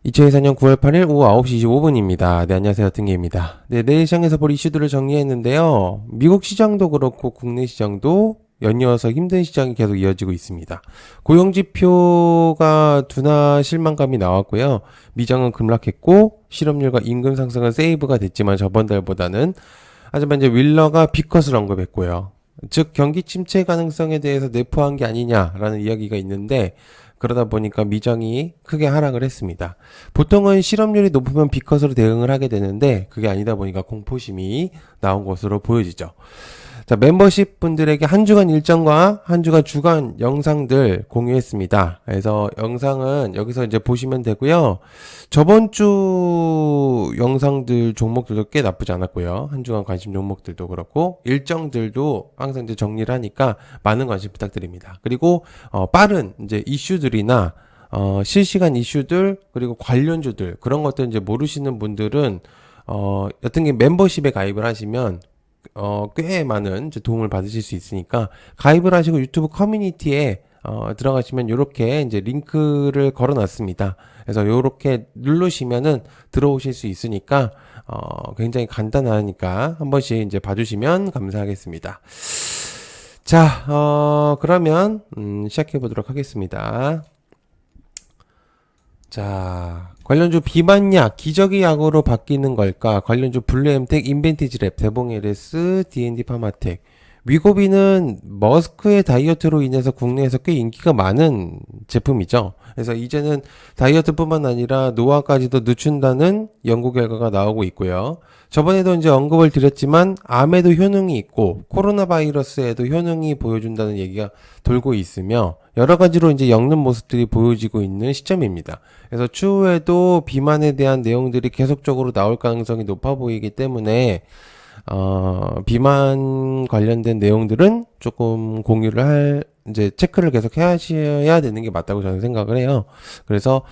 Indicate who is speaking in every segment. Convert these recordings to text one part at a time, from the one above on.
Speaker 1: 2024년 9월 8일 오후 9시 25분입니다. 네, 안녕하세요. 등기입니다. 네, 내일 시장에서 볼 이슈들을 정리했는데요. 미국 시장도 그렇고 국내 시장도 연이어서 힘든 시장이 계속 이어지고 있습니다. 고용지표가 둔화 실망감이 나왔고요. 미장은 급락했고 실업률과 임금 상승은 세이브가 됐지만 저번 달보다는, 하지만 이제 윌러가 비컷을 언급했고요. 즉 경기 침체 가능성에 대해서 내포한 게 아니냐라는 이야기가 있는데, 그러다 보니까 미장이 크게 하락을 했습니다. 보통은 실업률이 높으면 비컷으로 대응을 하게 되는데 그게 아니다 보니까 공포심이 나온 것으로 보여지죠. 자, 멤버십 분들에게 한 주간 일정과 한 주간 주간 영상들 공유했습니다. 그래서 영상은 여기서 이제 보시면 되고요. 저번 주 영상들 종목들도 꽤 나쁘지 않았고요. 한 주간 관심 종목들도 그렇고 일정들도 항상 이제 정리를 하니까 많은 관심 부탁드립니다. 그리고 빠른 이제 이슈들이나 실시간 이슈들 그리고 관련주들 그런 것들 이제 모르시는 분들은 여튼 게 멤버십에 가입을 하시면 꽤 많은 이제 도움을 받으실 수 있으니까 가입을 하시고 유튜브 커뮤니티에 들어가시면 요렇게 이제 링크를 걸어 놨습니다. 그래서 요렇게 누르시면은 들어오실 수 있으니까 굉장히 간단하니까 한 번씩 이제 봐주시면 감사하겠습니다. 자, 그러면 시작해 보도록 하겠습니다. 자, 관련주 비만약, 기저귀 약으로 바뀌는 걸까? 관련주 블루엠텍, 인벤티지랩, 대봉LS, D&D 파마텍. 위고비는 머스크의 다이어트로 인해서 국내에서 꽤 인기가 많은 제품이죠. 그래서 이제는 다이어트뿐만 아니라 노화까지도 늦춘다는 연구 결과가 나오고 있고요. 저번에도 이제 언급을 드렸지만 암에도 효능이 있고 코로나 바이러스에도 효능이 보여준다는 얘기가 돌고 있으며 여러 가지로 이제 엮는 모습들이 보여지고 있는 시점입니다. 그래서 추후에도 비만에 대한 내용들이 계속적으로 나올 가능성이 높아 보이기 때문에 비만 관련된 내용들은 조금 공유를 이제 체크를 계속 하셔야 되는 게 맞다고 저는 생각을 해요. 그래서,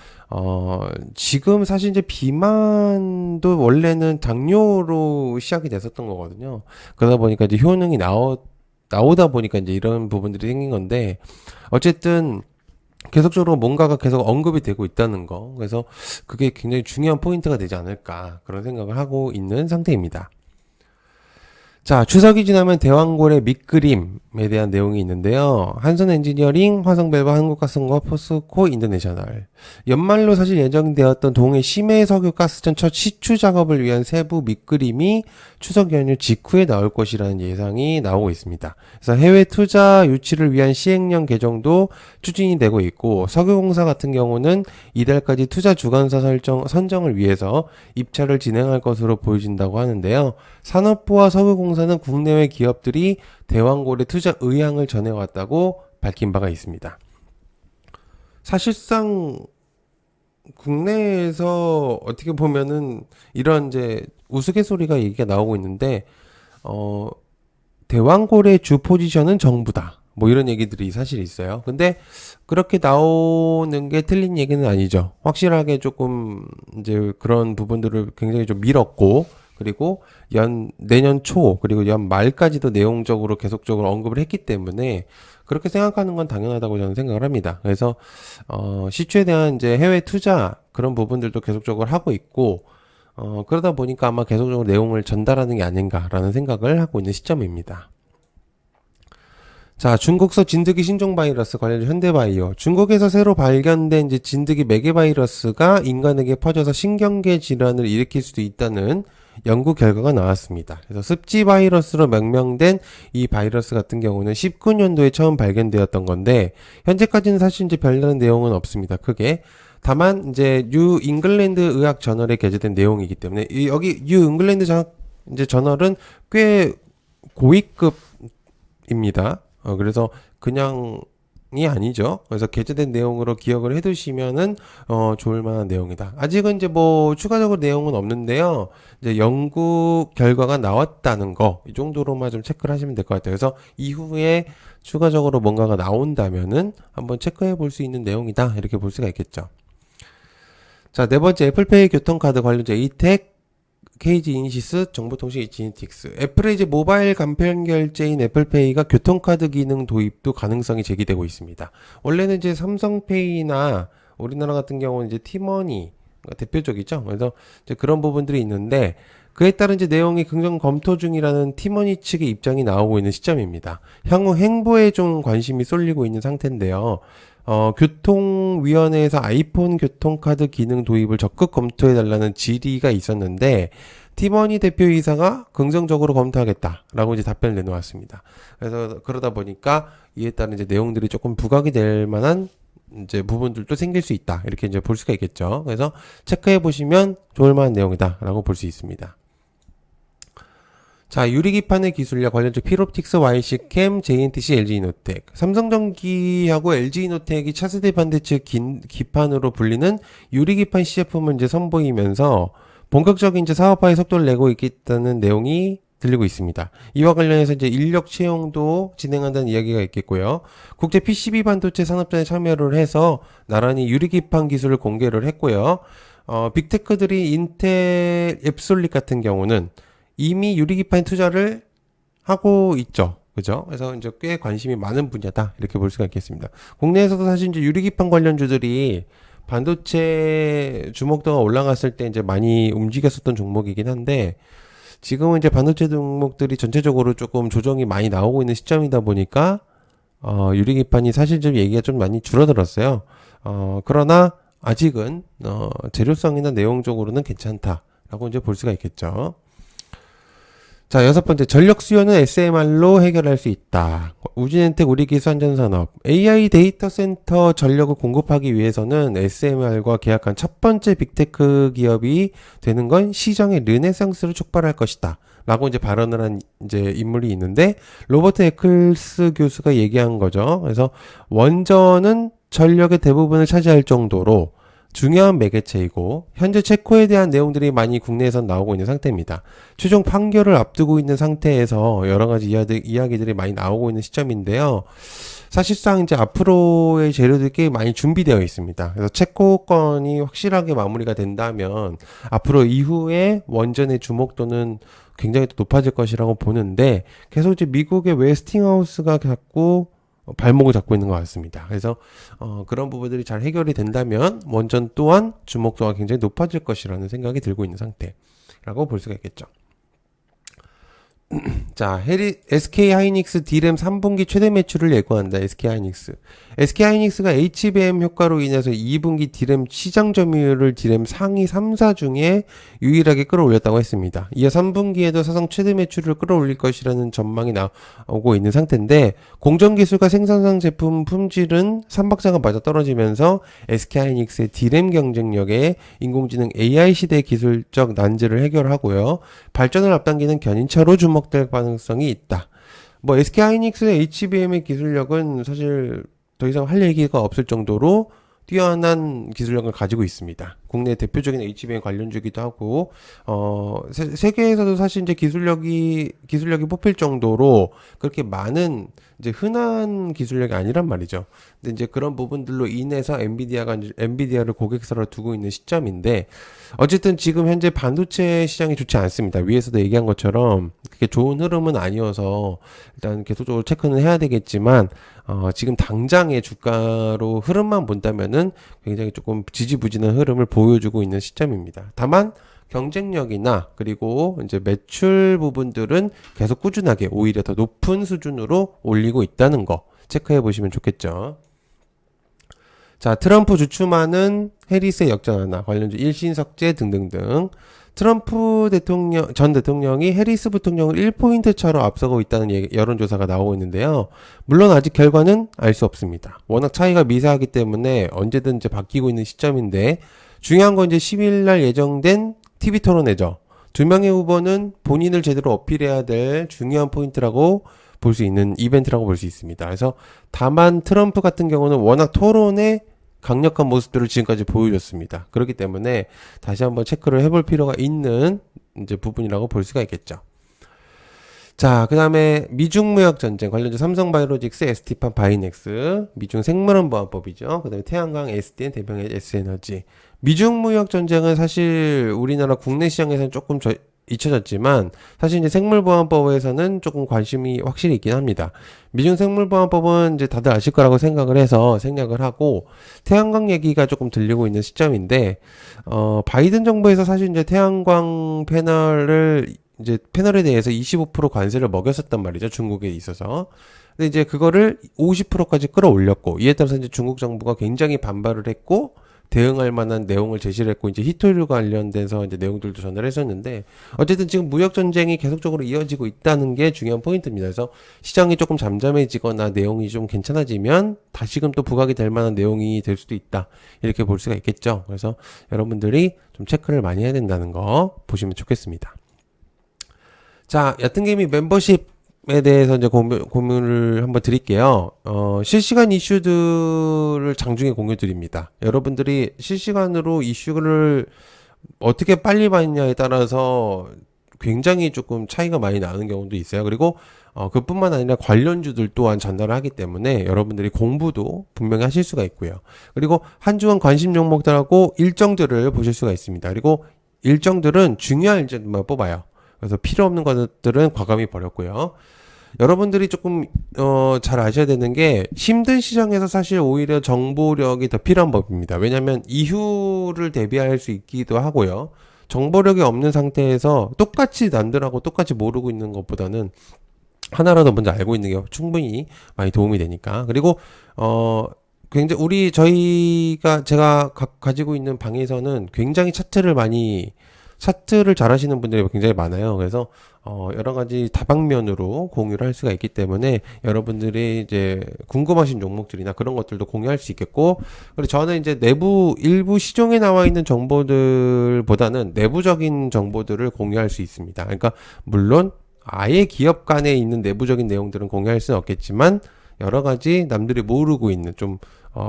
Speaker 1: 지금 사실 이제 비만도 원래는 당뇨로 시작이 됐었던 거거든요. 그러다 보니까 이제 효능이 나오다 보니까 이제 이런 부분들이 생긴 건데, 어쨌든, 계속적으로 뭔가가 계속 언급이 되고 있다는 거. 그래서 그게 굉장히 중요한 포인트가 되지 않을까. 그런 생각을 하고 있는 상태입니다. 자, 추석이 지나면 대왕골의 밑그림에 대한 내용이 있는데요. 한선 엔지니어링, 화성밸브, 한국가스공업, 포스코 인터내셔널. 연말로 사실 예정되었던 동해 심해 석유 가스전 첫 시추 작업을 위한 세부 밑그림이 추석 연휴 직후에 나올 것이라는 예상이 나오고 있습니다. 그래서 해외 투자 유치를 위한 시행령 개정도 추진이 되고 있고, 석유공사 같은 경우는 이달까지 투자 주관사 선정을 위해서 입찰을 진행할 것으로 보여진다고 하는데요. 산업부와 석유공사는 국내외 기업들이 대왕골에 투자 의향을 전해왔다고 밝힌 바가 있습니다. 사실상 국내에서 어떻게 보면은 이런 이제 우스갯소리가 얘기가 나오고 있는데 대왕골의 주 포지션은 정부다. 뭐 이런 얘기들이 사실 있어요. 근데 그렇게 나오는 게 틀린 얘기는 아니죠. 확실하게 조금 이제 그런 부분들을 굉장히 좀 밀었고 그리고 내년 초 그리고 연 말까지도 내용적으로 계속적으로 언급을 했기 때문에 그렇게 생각하는 건 당연하다고 저는 생각을 합니다. 그래서 시추에 대한 이제 해외 투자 그런 부분들도 계속적으로 하고 있고 그러다 보니까 아마 계속적으로 내용을 전달하는 게 아닌가라는 생각을 하고 있는 시점입니다. 자, 중국서 진드기 신종 바이러스 관련 현대바이오. 중국에서 새로 발견된 이제 진드기 매개 바이러스가 인간에게 퍼져서 신경계 질환을 일으킬 수도 있다는 연구 결과가 나왔습니다. 그래서 습지 바이러스로 명명된 이 바이러스 같은 경우는 19년도에 처음 발견되었던 건데 현재까지는 사실 이제 별다른 내용은 없습니다. 크게. 다만 이제 뉴 잉글랜드 의학 저널에 게재된 내용이기 때문에 여기 뉴 잉글랜드 이제 저널은 꽤 고위급입니다. 그래서 그냥이 아니죠. 그래서 게재된 내용으로 기억을 해두시면은 좋을 만한 내용이다. 아직은 이제 뭐 추가적으로 내용은 없는데요. 이제 연구 결과가 나왔다는 거 이 정도로만 좀 체크를 하시면 될 것 같아요. 그래서 이후에 추가적으로 뭔가가 나온다면은 한번 체크해 볼 수 있는 내용이다. 이렇게 볼 수가 있겠죠. 자, 네 번째 애플페이 교통카드 관련주 에이텍 KG 이니시스, 정보통신 지니틱스. 애플의 이제 모바일 간편 결제인 애플페이가 교통카드 기능 도입도 가능성이 제기되고 있습니다. 원래는 이제 삼성페이나 우리나라 같은 경우는 이제 티머니, 대표적이죠. 그래서 이제 그런 부분들이 있는데 그에 따른 이제 내용이 긍정 검토 중이라는 티머니 측의 입장이 나오고 있는 시점입니다. 향후 행보에 좀 관심이 쏠리고 있는 상태인데요. 교통위원회에서 아이폰 교통카드 기능 도입을 적극 검토해달라는 질의가 있었는데, 티머니 대표이사가 긍정적으로 검토하겠다라고 이제 답변을 내놓았습니다. 그래서 그러다 보니까 이에 따른 이제 내용들이 조금 부각이 될 만한 이제 부분들도 생길 수 있다. 이렇게 이제 볼 수가 있겠죠. 그래서 체크해 보시면 좋을 만한 내용이다라고 볼 수 있습니다. 자, 유리기판의 기술력 관련주 피롭틱스, YC캠, JNTC, LG이노텍. 삼성전기하고 LG이노텍이 차세대 반도체 기판으로 불리는 유리기판 시제품을 이제 선보이면서 본격적인 이제 사업화의 속도를 내고 있겠다는 내용이 들리고 있습니다. 이와 관련해서 이제 인력 채용도 진행한다는 이야기가 있겠고요. 국제 PCB 반도체 산업전에 참여를 해서 나란히 유리기판 기술을 공개를 했고요. 빅테크들이 인텔, 앱솔릭 같은 경우는 이미 유리기판 투자를 하고 있죠. 그죠? 그래서 이제 꽤 관심이 많은 분야다. 이렇게 볼 수가 있겠습니다. 국내에서도 사실 이제 유리기판 관련주들이 반도체 주목도가 올라갔을 때 이제 많이 움직였었던 종목이긴 한데, 지금은 이제 반도체 종목들이 전체적으로 조금 조정이 많이 나오고 있는 시점이다 보니까, 유리기판이 사실 좀 얘기가 좀 많이 줄어들었어요. 그러나 아직은, 재료성이나 내용적으로는 괜찮다라고 이제 볼 수가 있겠죠. 자, 여섯 번째, 전력 수요는 SMR로 해결할 수 있다. 우진엔텍 우리기술안전산업. AI 데이터 센터 전력을 공급하기 위해서는 SMR과 계약한 첫 번째 빅테크 기업이 되는 건 시장의 르네상스를 촉발할 것이다. 라고 이제 발언을 한 이제 인물이 있는데, 로버트 에클스 교수가 얘기한 거죠. 그래서 원전은 전력의 대부분을 차지할 정도로 중요한 매개체이고 현재 체코에 대한 내용들이 많이 국내에선 나오고 있는 상태입니다. 최종 판결을 앞두고 있는 상태에서 여러 가지 이야기들이 많이 나오고 있는 시점인데요. 사실상 이제 앞으로의 재료들이 꽤 많이 준비되어 있습니다. 그래서 체코권이 확실하게 마무리가 된다면 앞으로 이후에 원전의 주목도는 굉장히 또 높아질 것이라고 보는데, 계속 이제 미국의 웨스팅하우스가 자꾸 발목을 잡고 있는 것 같습니다. 그래서 그런 부분들이 잘 해결이 된다면 원전 또한 주목도가 굉장히 높아질 것이라는 생각이 들고 있는 상태라고 볼 수가 있겠죠. 자, SK하이닉스 D램 3분기 최대 매출을 예고한다. SK하이닉스. SK하이닉스가 HBM 효과로 인해서 2분기 D램 시장 점유율을 D램 상위 3사 중에 유일하게 끌어올렸다고 했습니다. 이어 3분기에도 사상 최대 매출을 끌어올릴 것이라는 전망이 나오고 있는 상태인데, 공정기술과 생산상 제품 품질은 3박자가 맞아 떨어지면서 SK하이닉스의 D램 경쟁력에 인공지능 AI 시대의 기술적 난제를 해결하고요. 발전을 앞당기는 견인차로 주목될 가능성이 있다. 뭐 SK하이닉스의 HBM의 기술력은 사실 더 이상 할 얘기가 없을 정도로 뛰어난 기술력을 가지고 있습니다. 국내 대표적인 HBM 관련주기도 하고, 세계에서도 사실 이제 기술력이 뽑힐 정도로 그렇게 많은 이제 흔한 기술력이 아니란 말이죠. 근데 이제 그런 부분들로 인해서 엔비디아를 고객사로 두고 있는 시점인데, 어쨌든 지금 현재 반도체 시장이 좋지 않습니다. 위에서도 얘기한 것처럼 그게 좋은 흐름은 아니어서 일단 계속적으로 체크는 해야 되겠지만, 지금 당장의 주가로 흐름만 본다면은 굉장히 조금 지지부진한 흐름을 보여주고 있는 시점입니다. 다만 경쟁력이나 그리고 이제 매출 부분들은 계속 꾸준하게 오히려 더 높은 수준으로 올리고 있다는 거 체크해 보시면 좋겠죠. 자, 트럼프 주춤하는 해리스의 역전하나, 관련주 일신석재 등등등. 트럼프 전 대통령이 해리스 부통령을 1포인트 차로 앞서고 있다는 여론조사가 나오고 있는데요. 물론 아직 결과는 알 수 없습니다. 워낙 차이가 미세하기 때문에 언제든 이제 바뀌고 있는 시점인데, 중요한 건 이제 10일 날 예정된 TV 토론회죠. 두 명의 후보는 본인을 제대로 어필해야 될 중요한 포인트라고 볼 수 있는 이벤트라고 볼 수 있습니다. 그래서 다만 트럼프 같은 경우는 워낙 토론에 강력한 모습들을 지금까지 보여줬습니다. 그렇기 때문에 다시 한번 체크를 해볼 필요가 있는 이제 부분이라고 볼 수가 있겠죠. 자, 그 다음에 미중 무역 전쟁 관련주 삼성바이오로직스, ST팜, 바이넥스, 미중 생물안보안법이죠. 그 다음에 태양광, SDN, 대병의 S에너지. 미중 무역 전쟁은 사실 우리나라 국내 시장에서는 조금 잊혀졌지만 사실 이제 생물보안법에서는 조금 관심이 확실히 있긴 합니다. 미중 생물보안법은 이제 다들 아실 거라고 생각을 해서 생략을 하고 태양광 얘기가 조금 들리고 있는 시점인데 바이든 정부에서 사실 이제 태양광 패널에 대해서 25% 관세를 먹였었단 말이죠. 중국에 있어서. 근데 이제 그거를 50%까지 끌어올렸고 이에 따라서 이제 중국 정부가 굉장히 반발을 했고 대응할 만한 내용을 제시를 했고 이제 히토류 관련돼서 이제 내용들도 전달을 했었는데 어쨌든 지금 무역 전쟁이 계속적으로 이어지고 있다는 게 중요한 포인트입니다. 그래서 시장이 조금 잠잠해지거나 내용이 좀 괜찮아지면 다시금 또 부각이 될 만한 내용이 될 수도 있다. 이렇게 볼 수가 있겠죠. 그래서 여러분들이 좀 체크를 많이 해야 된다는 거 보시면 좋겠습니다. 자, 얕은개미 멤버십에 대해서 이제 공유를 한번 드릴게요. 실시간 이슈들을 장중에 공유 드립니다. 여러분들이 실시간으로 이슈를 어떻게 빨리 봤냐에 따라서 굉장히 조금 차이가 많이 나는 경우도 있어요. 그리고 그뿐만 아니라 관련주들 또한 전달을 하기 때문에 여러분들이 공부도 분명히 하실 수가 있고요. 그리고 한 주간 관심 종목들하고 일정들을 보실 수가 있습니다. 그리고 일정들은 중요한 일정들만 뽑아요. 그래서 필요 없는 것들은 과감히 버렸고요. 여러분들이 조금 잘 아셔야 되는 게 힘든 시장에서 사실 오히려 정보력이 더 필요한 법입니다. 왜냐하면 이후를 대비할 수 있기도 하고요. 정보력이 없는 상태에서 똑같이 남들하고 똑같이 모르고 있는 것보다는 하나라도 먼저 알고 있는 게 충분히 많이 도움이 되니까. 그리고 굉장히 제가 가지고 있는 방에서는 굉장히 차트를 잘 하시는 분들이 굉장히 많아요. 그래서 여러 가지 다방면으로 공유를 할 수가 있기 때문에 여러분들이 이제 궁금하신 종목들이나 그런 것들도 공유할 수 있겠고, 그리고 저는 이제 일부 시중에 나와 있는 정보들보다는 내부적인 정보들을 공유할 수 있습니다. 그러니까 물론 아예 기업 간에 있는 내부적인 내용들은 공유할 수는 없겠지만 여러 가지 남들이 모르고 있는 좀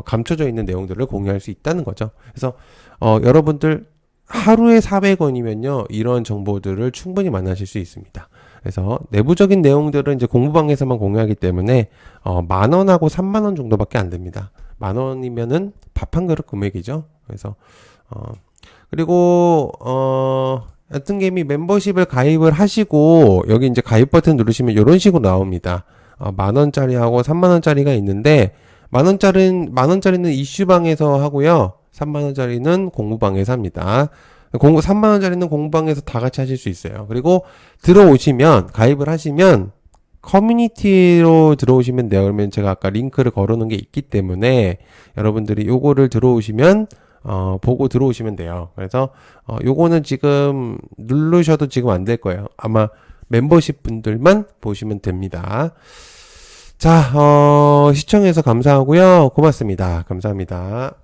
Speaker 1: 감춰져 있는 내용들을 공유할 수 있다는 거죠. 그래서 여러분들 하루에 400원이면요, 이런 정보들을 충분히 만나실 수 있습니다. 그래서 내부적인 내용들은 이제 공부방에서만 공유하기 때문에 10,000원하고 30,000원 정도밖에 안 됩니다. 10,000원이면은 밥 한 그릇 금액이죠. 그래서 그리고 얕은개미 멤버십을 가입을 하시고 여기 이제 가입 버튼 누르시면 이런 식으로 나옵니다. 10,000원짜리하고 30,000원짜리가 있는데 10,000원짜리는 이슈방에서 하고요. 30,000원짜리는 공부방에서 합니다. 30,000원짜리는 공부방에서 다 같이 하실 수 있어요. 그리고 가입을 하시면 커뮤니티로 들어오시면 돼요. 그러면 제가 아까 링크를 걸어놓은 게 있기 때문에 여러분들이 요거를 들어오시면 보고 들어오시면 돼요. 그래서 요거는 지금 누르셔도 지금 안 될 거예요. 아마 멤버십 분들만 보시면 됩니다. 자, 시청해서 감사하고요. 고맙습니다. 감사합니다.